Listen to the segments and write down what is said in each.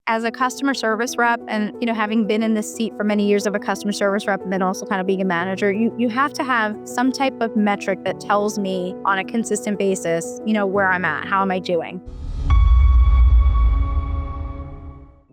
as a customer service rep and, having been in this seat for many years of a customer service rep and then also kind of being a manager, you have to have some type of metric that tells me on a consistent basis, where I'm at, how am I doing?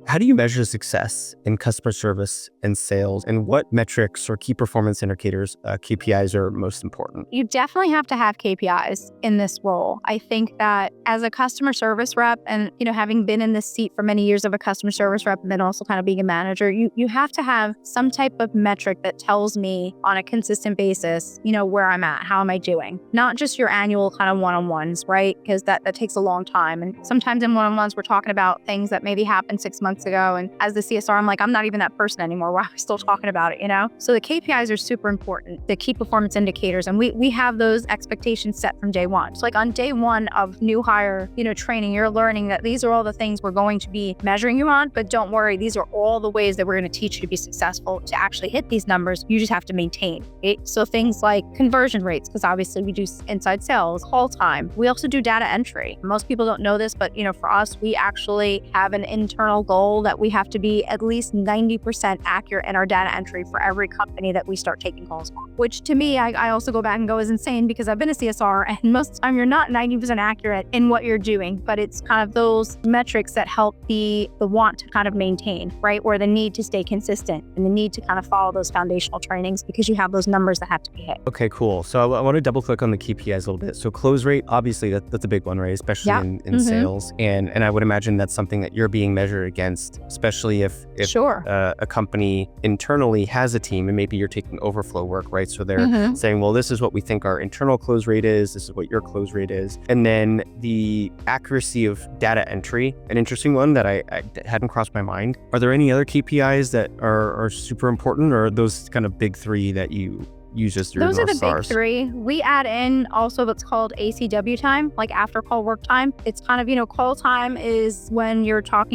How do you measure success in customer service and sales, and what metrics or key performance indicators, KPIs, are most important? You definitely have to have KPIs in this role. I think that as a customer service rep and, having been in this seat for many years of a customer service rep and then also kind of being a manager, you have to have some type of metric that tells me on a consistent basis, where I'm at, how am I doing? Not just your annual kind of one-on-ones, right? Because that takes a long time. And sometimes in one-on-ones, we're talking about things that maybe happened 6 months ago. And as the CSR, I'm like, I'm not even that person anymore. Why are we still talking about it, So the KPIs are super important, the key performance indicators. And we have those expectations set from day one. So like on day one of new hire, training, you're learning that these are all the things we're going to be measuring you on, but don't worry, these are all the ways that we're going to teach you to be successful to actually hit these numbers. You just have to maintain it. So things like conversion rates, because obviously we do inside sales, call time. We also do data entry. Most people don't know this, but for us, we actually have an internal goal that we have to be at least 90% accurate in our data entry for every company that we start taking calls on, which to me, I also go back and go is insane because I've been a CSR and most of the time you're not 90% accurate in what you're doing, but it's kind of those metrics that help the want to kind of maintain, right? Or the need to stay consistent and the need to kind of follow those foundational trainings because you have those numbers that have to be hit. Okay, cool. So I want to double click on the KPIs a little bit. So close rate, obviously that's a big one, right? Especially in sales. And I would imagine that's something that you're being measured against, especially if Sure. A company internally has a team and maybe you're taking overflow work, right? So they're saying, well, this is what we think our internal close rate is. This is what your close rate is. And then the accuracy of data entry, an interesting one that I hadn't crossed my mind. Are there any other KPIs that are super important, or are those kind of big three that you use as your Those are North the Stars? big three. We add in also what's called ACW time, like after call work time. It's kind of, call time is when you're talk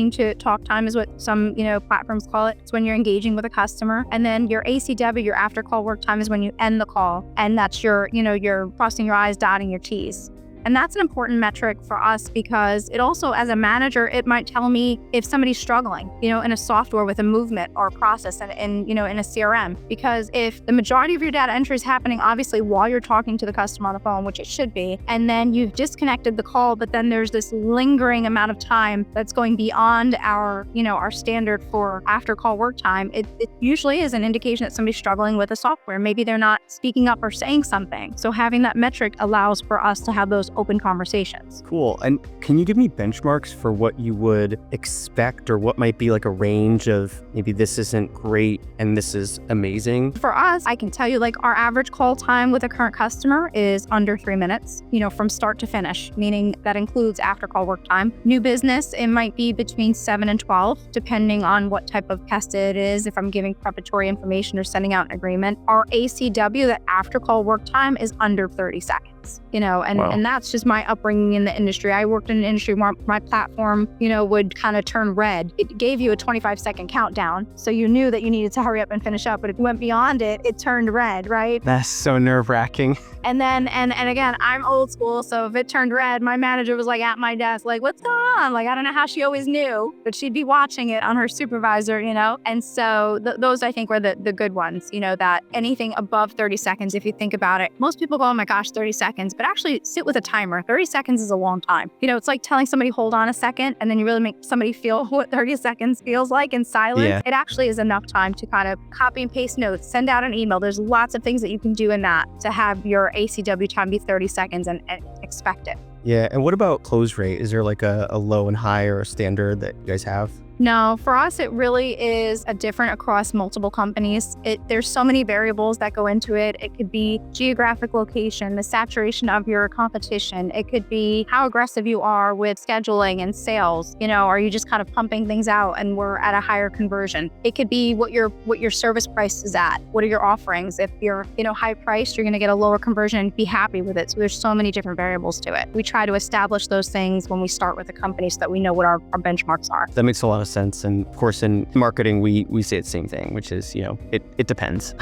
time is what some, platforms call it. It's when you're engaging with a customer. And then your ACW, your after call work time, is when you end the call. And that's your, you're crossing your I's, dotting your T's. And that's an important metric for us because it also, as a manager, it might tell me if somebody's struggling, in a software with a movement or a process and in a CRM. Because if the majority of your data entry is happening, obviously, while you're talking to the customer on the phone, which it should be, and then you've disconnected the call, but then there's this lingering amount of time that's going beyond our standard for after call work time, it usually is an indication that somebody's struggling with a software. Maybe they're not speaking up or saying something. So having that metric allows for us to have those open conversations. Cool. And can you give me benchmarks for what you would expect, or what might be like a range of maybe this isn't great and this is amazing? For us, I can tell you our average call time with a current customer is under 3 minutes, from start to finish, meaning that includes after call work time. New business, it might be between 7 and 12, depending on what type of pest it is, if I'm giving preparatory information or sending out an agreement. Our ACW, that after call work time, is under 30 seconds. Wow. And that's just my upbringing in the industry. I worked in an industry where my platform, would kind of turn red. It gave you a 25-second countdown, so you knew that you needed to hurry up and finish up. But if you went beyond it, it turned red, right? That's so nerve-wracking. And then, and again, I'm old school, so if it turned red, my manager was at my desk, what's going on? I don't know how she always knew, but she'd be watching it on her supervisor, And so those, I think, were the good ones, that anything above 30 seconds, if you think about it, most people go, oh my gosh, 30 seconds, but actually sit with a timer. 30 seconds is a long time. It's like telling somebody, hold on a second, and then you really make somebody feel what 30 seconds feels like in silence. Yeah. It actually is enough time to kind of copy and paste notes, send out an email. There's lots of things that you can do in that to have your ACW time be 30 seconds and expect it. Yeah. And what about close rate? Is there a low and high or a standard that you guys have? No, for us, it really is different across multiple companies. There's so many variables that go into it. It could be geographic location, the saturation of your competition. It could be how aggressive you are with scheduling and sales. Are you just kind of pumping things out and we're at a higher conversion? It could be what your service price is at. What are your offerings? If you're, high priced, you're going to get a lower conversion and be happy with it. So there's so many different variables to it. We try to establish those things when we start with a company so that we know what our benchmarks are. That makes a lot of sense. And of course, in marketing, we say the same thing, which is, it depends.